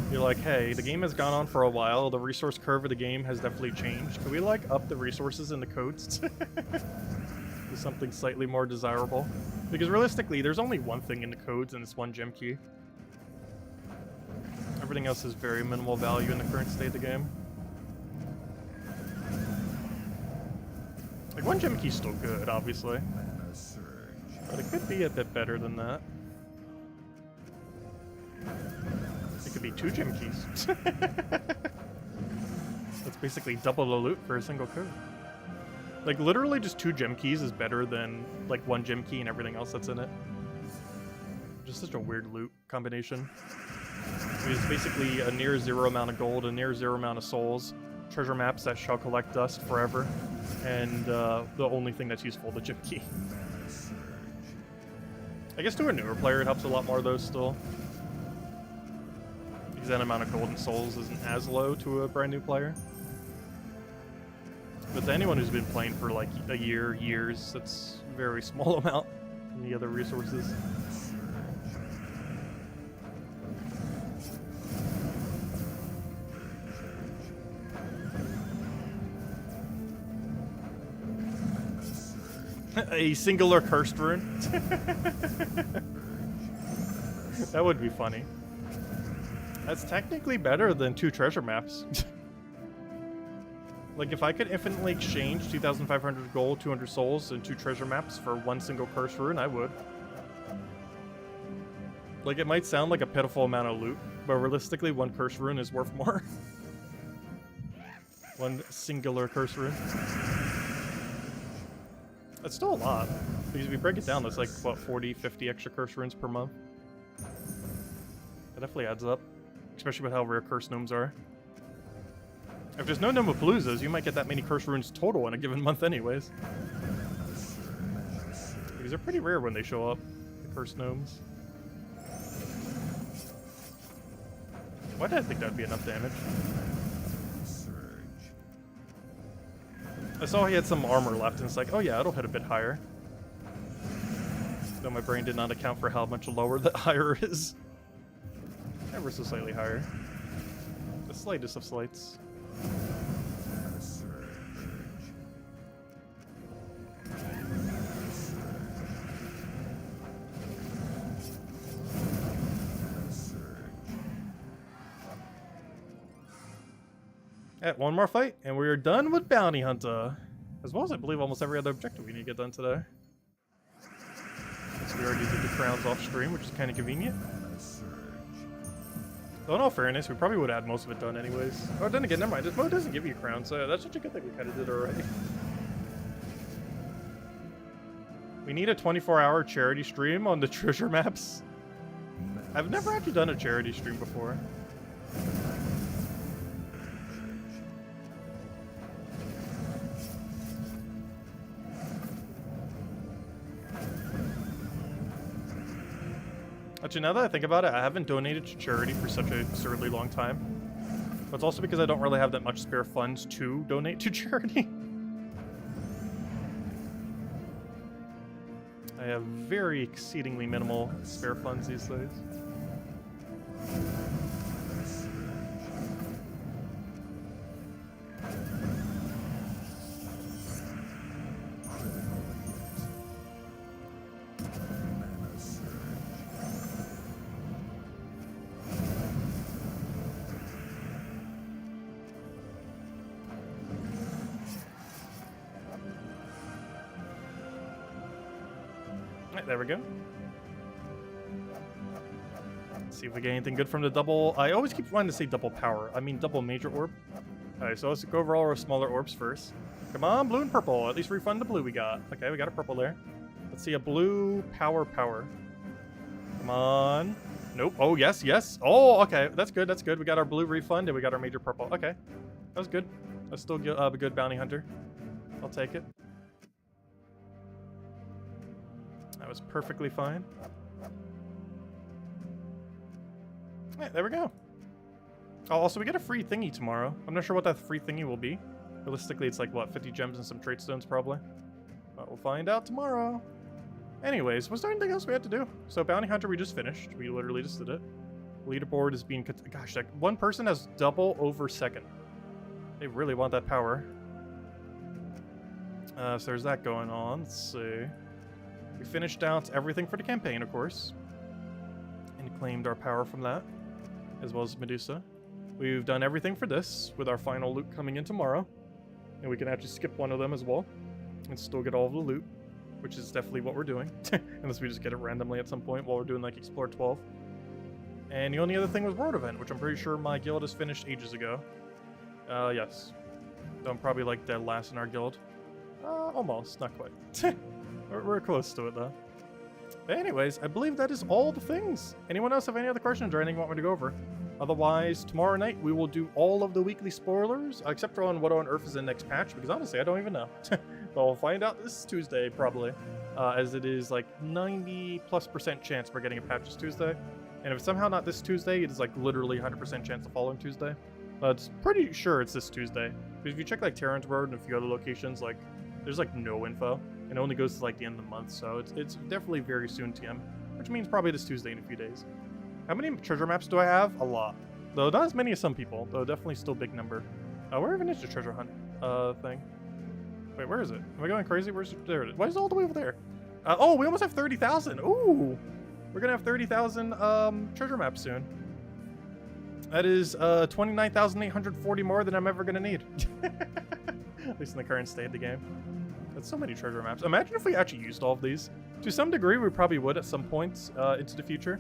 You're like, hey, the game has gone on for a while, the resource curve of the game has definitely changed. Can we, like, up the resources in the codes to something slightly more desirable? Because realistically, there's only one thing in the codes, and it's one gem key. Everything else is very minimal value in the current state of the game. Like, one gem key's still good, obviously. But it could be a bit better than that. It could be 2 gem keys. That's basically double the loot for a single code. Like, literally just 2 gem keys is better than, like, 1 gem key and everything else that's in it. Just such a weird loot combination. It's basically a near 0 amount of gold, a near 0 amount of souls, treasure maps that shall collect dust forever, and the only thing that's useful, the gem key. I guess to a newer player it helps a lot more though still. Because that amount of gold and souls isn't as low to a brand new player. But to anyone who's been playing for like a year, years, that's a very small amount in the other resources. A singular cursed rune? That would be funny. That's technically better than 2 treasure maps. Like, if I could infinitely exchange 2,500 gold, 200 souls, and 2 treasure maps for 1 single cursed rune, I would. Like, it might sound like a pitiful amount of loot, but realistically, 1 cursed rune is worth more. 1 singular cursed rune. That's still a lot. Because if you break it down, that's like, what, 40, 50 extra curse runes per month? That definitely adds up. Especially with how rare curse gnomes are. If there's no Gnomapaloozas, you might get that many curse runes total in a given month anyways. Because they're pretty rare when they show up, the curse gnomes. Why did I think that'd be enough damage? I saw he had some armor left, and it's like, oh yeah, it'll hit a bit higher. Though my brain did not account for how much lower that higher is. Ever so slightly higher. The slightest of slights. Alright, one more fight, and we are done with Bounty Hunter. As well as I believe almost every other objective we need to get done today. So we already did the crowns off stream, which is kind of convenient. Though in all fairness, we probably would have had most of it done anyways. Oh, then again, never mind. This mode doesn't give you a crown, so that's such a good thing we kind of did already. We need a 24-hour charity stream on the treasure maps. I've never actually done a charity stream before. Actually, now that I think about it, I haven't donated to charity for such an absurdly long time. But it's also because I don't really have that much spare funds to donate to charity. I have very exceedingly minimal spare funds these days. There we go. Let's see if we get anything good from the double. I always keep wanting to say double power. I mean double major orb. Alright, so let's go over all our smaller orbs first. Come on, blue and purple. At least refund the blue we got. Okay, we got a purple there. Let's see a blue power. Come on. Nope. Oh, yes, yes. Oh, okay. That's good. That's good. We got our blue refund and we got our major purple. Okay. That was good. That's still a good bounty hunter. I'll take it. That was perfectly fine. Yeah, there we go. Oh, also, we get a free thingy tomorrow. I'm not sure what that free thingy will be. Realistically, it's like, what, 50 gems and some trait stones, probably? But we'll find out tomorrow. Anyways, was there anything else we had to do? So, Bounty Hunter, we just finished. We literally just did it. Leaderboard is being... Gosh, like, one person has double over second. They really want that power. So there's that going on. Let's see. We finished out everything for the campaign, of course. And claimed our power from that. As well as Medusa. We've done everything for this, with our final loot coming in tomorrow. And we can actually skip one of them as well. And still get all of the loot. Which is definitely what we're doing. Unless we just get it randomly at some point while we're doing like Explore 12. And the only other thing was World Event, which I'm pretty sure my guild has finished ages ago. Yes. So I'm probably like dead last in our guild. Almost, not quite. we're close to it though. But anyways, I believe that is all the things. Anyone else have any other questions or anything you want me to go over? Otherwise, tomorrow night we will do all of the weekly spoilers, except for on what on earth is the next patch, because honestly, I don't even know. But we'll find out this Tuesday, probably, as it is like 90+% chance we're getting a patch this Tuesday. And if it's somehow not this Tuesday, it is like literally 100% chance the following Tuesday. It's pretty sure it's this Tuesday. Because if you check like Terran's Road and a few other locations, like there's like no info. And it only goes to like the end of the month, so it's definitely very soon TM. Which means probably this Tuesday in a few days. How many treasure maps do I have? A lot. Though not as many as some people, though definitely still a big number. Where even is the treasure hunt thing? Wait, where is it? Am I going crazy? Where's it? There it is. Why is it all the way over there? Oh, we almost have 30,000. Ooh! We're gonna have 30,000 treasure maps soon. That is 29,840 more than I'm ever gonna need. At least in the current state of the game. That's so many treasure maps. Imagine if we actually used all of these. To some degree, we probably would at some points into the future.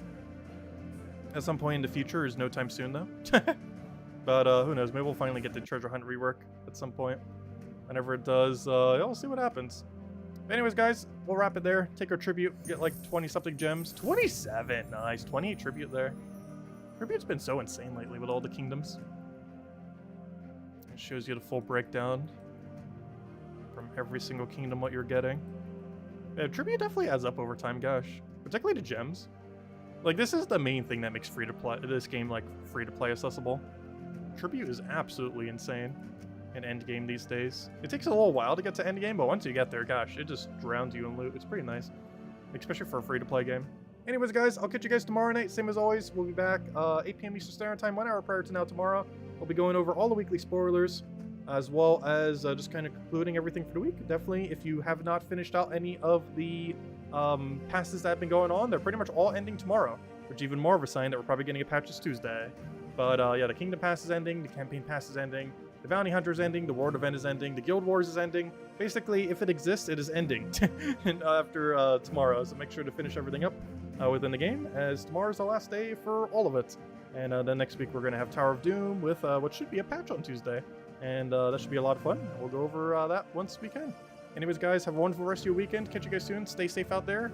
At some point in the future is no time soon, though. But who knows? Maybe we'll finally get the treasure hunt rework at some point. Whenever it does, we'll see what happens. Anyways, guys, we'll wrap it there. Take our tribute. Get like 20-something gems. 27! Nice. 28 tribute there. Tribute's been so insane lately with all the kingdoms. It shows you the full breakdown from every single kingdom what you're getting. Yeah, tribute definitely adds up over time, gosh. Particularly the gems. Like, this is the main thing that makes free-to-play this game, like, free-to-play accessible. Tribute is absolutely insane in endgame these days. It takes a little while to get to endgame, but once you get there, gosh, it just drowns you in loot. It's pretty nice, especially for a free-to-play game. Anyways, guys, I'll catch you guys tomorrow night. Same as always, we'll be back 8 p.m. Eastern Standard Time, 1 hour prior to now tomorrow. We'll be going over all the weekly spoilers, as well as just kind of concluding everything for the week. Definitely, if you have not finished out any of the passes that have been going on, they're pretty much all ending tomorrow, which is even more of a sign that we're probably getting a patch this Tuesday. But yeah, the Kingdom Pass is ending, the Campaign Pass is ending, the Bounty Hunter is ending, the World Event is ending, the Guild Wars is ending. Basically, if it exists, it is ending and after tomorrow, so make sure to finish everything up within the game, as tomorrow's the last day for all of it. And then next week, we're going to have Tower of Doom with what should be a patch on Tuesday. And that should be a lot of fun. We'll go over that once we can. Anyways, guys, have a wonderful rest of your weekend. Catch you guys soon. Stay safe out there.